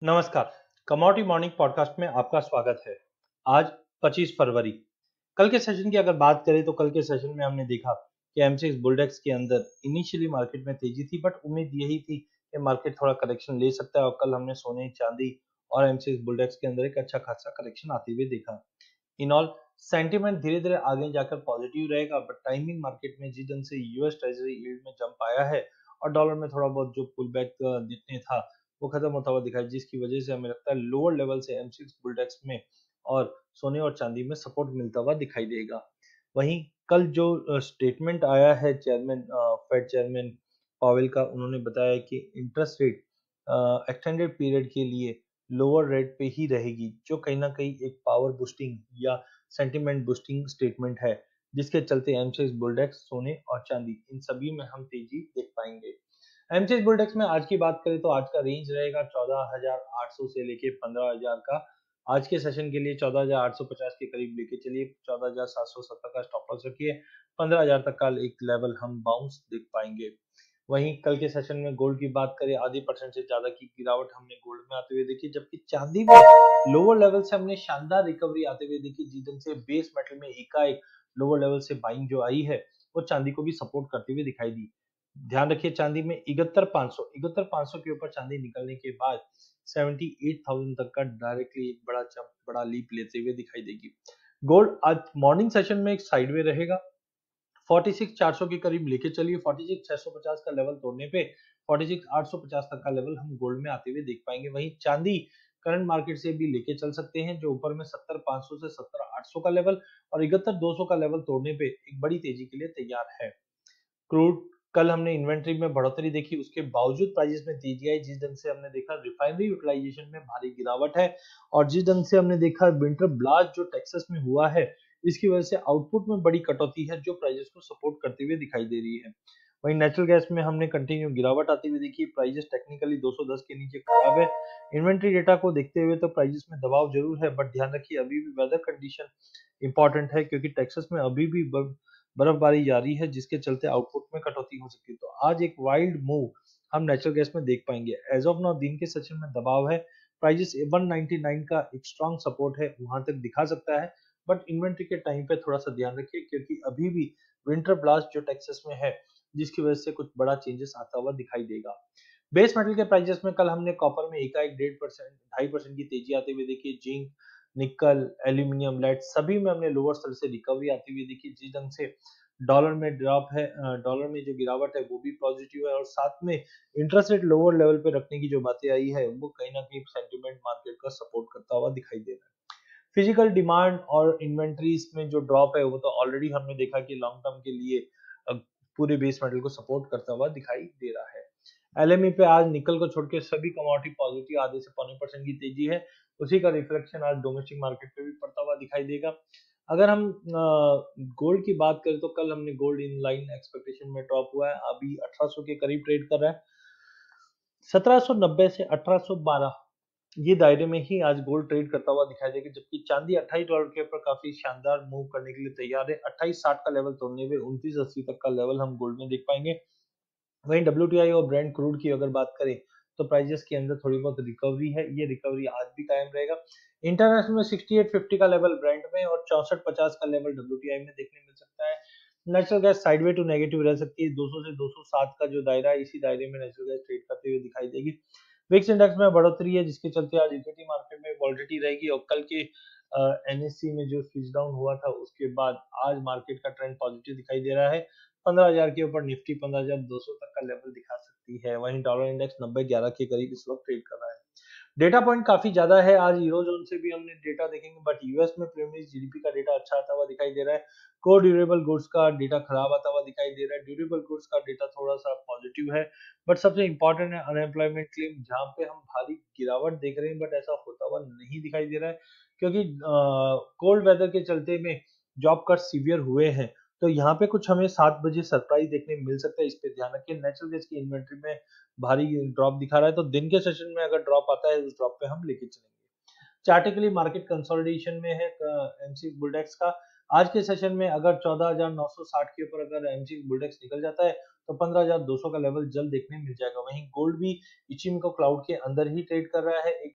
नमस्कार। Commodity morning podcast में आपका स्वागत है। आज 25 फरवरी। कल के सेशन की अगर बात करें तो कल के सेशन में हमने देखा कि एमसीएक्स बुलडेक्स के अंदर इनिशियली मार्केट में तेजी थी, बट उम्मीद यही थी कि मार्केट थोड़ा करेक्शन ले सकता है और कल हमने सोने, चांदी और एमसीएक्स बुलडेक्स के अंदर एक अच्छा खासा करेक्शन आते हुए देखा। इन ऑल सेंटिमेंट धीरे धीरे आगे जाकर पॉजिटिव रहेगा, बट टाइमिंग मार्केट में जिस ढंग से यूएस ट्रेजरी यील्ड में जंप आया है और डॉलर में थोड़ा बहुत जो पुल बैक दिखने था वो खत्म होता हुआ दिखाई, जिसकी वजह से हमें लगता है लोअर लेवल से एमसीएक्स बुलडेक्स में और सोने और चांदी में सपोर्ट मिलता हुआ दिखाई देगा। वहीं कल जो स्टेटमेंट आया है चेयरमैन फेड चेयरमैन पावेल का, उन्होंने बताया कि इंटरेस्ट रेट एक्सटेंडेड पीरियड के लिए लोअर रेट पे ही रहेगी, जो कहीं ना कहीं एक पावर बूस्टिंग या सेंटिमेंट बूस्टिंग स्टेटमेंट है, जिसके चलते एमसीएक्स बुलडेक्स, सोने और चांदी इन सभी में हम तेजी देख पाएंगे। एमसीएक्स बुलडेक्स में आज की बात करें तो आज का रेंज रहेगा 14,800 से लेके 15,000 का। आज के सेशन के लिए 14,850 के करीब लेके चलिए, 14,770 का स्टॉप लॉस रखिए, 15,000 तक का एक लेवल हम बाउंस देख पाएंगे। वहीं कल के सेशन में गोल्ड की बात करें, आधी परसेंट से ज्यादा की गिरावट हमने गोल्ड में आते हुए देखी, जबकि चांदी में लोअर लेवल से हमने शानदार रिकवरी आते हुए देखी, जिस दिन से बेस मेटल में एकाएक लोअर लेवल से बाइंग जो आई है वो चांदी को भी सपोर्ट करते हुए दिखाई दी। ध्यान रखिए, चांदी में 71,500 के ऊपर चांदी निकलने के बाद 78,000 तक का डायरेक्टली एक बड़ा जंप, बड़ा लीप लेते हुए दिखाई देगी। गोल्ड आज मॉर्निंग सेशन में एक साइडवे रहेगा, 46,400 के करीब लेके चलिए, 46,650 का लेवल तोड़ने पे 46,850 तक का लेवल हम गोल्ड में आते हुए देख पाएंगे। वहीं चांदी करंट मार्केट से भी लेके चल सकते हैं, जो ऊपर में 70,500 से 70,800 का लेवल और 71,200 का लेवल तोड़ने पे एक बड़ी तेजी के लिए तैयार है। क्रूड, कल हमने इन्वेंट्री में बढ़ोतरी देखी, उसके बावजूद प्राइसेस में तेजी आई, जिस ढंग से हमने देखा रिफाइनरी यूटिलाइजेशन में भारी गिरावट है और जिस ढंग से हमने देखा विंटर ब्लास्ट जो टेक्सास में हुआ है, इसकी वजह से आउटपुट में बड़ी कटौती है, जो प्राइसेस को सपोर्ट करते हुए दिखाई दे रही है। वहीं नेचुरल गैस में हमने कंटिन्यू गिरावट आती हुई देखी, प्राइसेस टेक्निकली 210 के नीचे खराब है। इन्वेंट्री डेटा को देखते हुए तो प्राइसेस में दबाव जरूर है, बट ध्यान रखिए अभी भी वेदर कंडीशन इंपॉर्टेंट है, क्योंकि टेक्सास में अभी भी बर्फबारी जारी है, जिसके चलते आउटपुट में कटौती हो सकती है। तो आज एक वाइल्ड मूव हम नेचुरल गैस में देख पाएंगे। एज ऑफ नाउ दिन के सेशन में दबाव है, प्राइजेस 199 का एक स्ट्रॉन्ग सपोर्ट है, वहां तक दिखा सकता है, बट इन्वेंट्री के टाइम पे थोड़ा सा ध्यान रखिए, क्योंकि अभी भी विंटर ब्लास्ट जो टेक्सास में है, जिसकी वजह से कुछ बड़ा चेंजेस आता हुआ दिखाई देगा। बेस मेटल के प्राइजेस में कल हमने कॉपर में एकाएक 1.5%, 2.5% की तेजी आते हुए देखी, जिंक, निकल, एल्यूमिनियम, लेड सभी में हमने लोअर स्तर से रिकवरी आती हुई देखी। जिस ढंग से डॉलर में ड्रॉप है, डॉलर में जो गिरावट है वो भी पॉजिटिव है, और साथ में इंटरेस्ट रेट लोअर लेवल पे रखने की जो बातें आई है वो कहीं ना कहीं सेंटिमेंट मार्केट का सपोर्ट करता हुआ दिखाई दे रहा है। फिजिकल डिमांड और इन्वेंट्रीज में जो ड्रॉप है वो तो ऑलरेडी हमने देखा कि लॉन्ग टर्म के लिए अ, पूरे बेस मेटल को सपोर्ट करता हुआ दिखाई दे रहा है। एलएमई पे आज निकल को छोड़ के सभी कमोडिटी पॉजिटिव, आधे से पौने परसेंट की तेजी है, उसी का रिफ्लेक्शन आज डोमेस्टिक मार्केट पे भी पड़ता हुआ दिखाई देगा। अगर हम गोल्ड की बात करें तो कल हमने गोल्ड इन लाइन एक्सपेक्टेशन में ड्रॉप हुआ है, अभी 1800 के करीब ट्रेड कर रहा है। 1790 से 1812 ये दायरे में ही आज गोल्ड ट्रेड करता हुआ दिखाई देगा, जबकि चांदी $28 के ऊपर काफी शानदार मूव करने के लिए तैयार है। 2860 का लेवल तोड़ने पे 2980 तक का लेवल हम गोल्ड में देख पाएंगे। वहीं डब्ल्यूटीआई और ब्रेंट क्रूड की अगर बात करें तो प्राइजेस के अंदर थोड़ी बहुत रिकवरी है, ये रिकवरी आज भी कायम रहेगा। इंटरनेशनल में 6850 का लेवल ब्रेंट में और 6450 का लेवल डब्ल्यूटीआई में देखने मिल सकता है। Natural gas sideway to negative रह सकती है, 200 से 207 का जो दायरा है, इसी दायरे में नेचुरल गैस ट्रेड करते हुए दिखाई देगी। विक्स इंडेक्स में बढ़ोतरी है, जिसके चलते आज इक्विटी मार्केट में वॉलिडिटी रहेगी, और कल के एनएससी में जो स्विच डाउन हुआ था उसके बाद आज मार्केट का ट्रेंड पॉजिटिव दिखाई दे रहा है। 15,000 के ऊपर निफ्टी 15,200 तक का लेवल दिखा सकती है। वहीं डॉलर इंडेक्स 90-11 के करीब इस वक्त ट्रेड कर रहा है। डेटा पॉइंट काफी ज्यादा है आज, यूरोजोन से भी हमने डेटा देखेंगे, बट यूएस में प्रीमियम जीडीपी का डेटा अच्छा आता हुआ दिखाई दे रहा है। को ड्यूरेबल गुड्स का डेटा खराब आता हुआ दिखाई दे रहा है, ड्यूरेबल गुड्स का डेटा थोड़ा सा पॉजिटिव है, बट सबसे इंपॉर्टेंट है अनएम्प्लॉयमेंट क्लेम, जहां पे हम भारी गिरावट देख रहे हैं, बट ऐसा होता हुआ नहीं दिखाई दे रहा है, क्योंकि कोल्ड वेदर के चलते में जॉब कट सीवियर हुए हैं। तो यहाँ पे कुछ हमें 7 बजे सरप्राइज देखने मिल सकता है, इस पे ध्यान रखिए। नेचुरल गैस की इन्वेंट्री में भारी ड्रॉप दिखा रहा है, तो दिन के सेशन में अगर ड्रॉप आता है उस ड्रॉप पे हम लेके चलेंगे। चार्टिकली मार्केट कंसोलिडेशन में है एमसीएक्स बुलडेक्स का। आज के सेशन में अगर 14,960 के ऊपर अगर एमसीएक्स बुलडेक्स निकल जाता है तो 15,200 का लेवल जल्द देखने मिल जाएगा। वहीं गोल्ड भी इचिंग को क्लाउड के अंदर ही ट्रेड कर रहा है, एक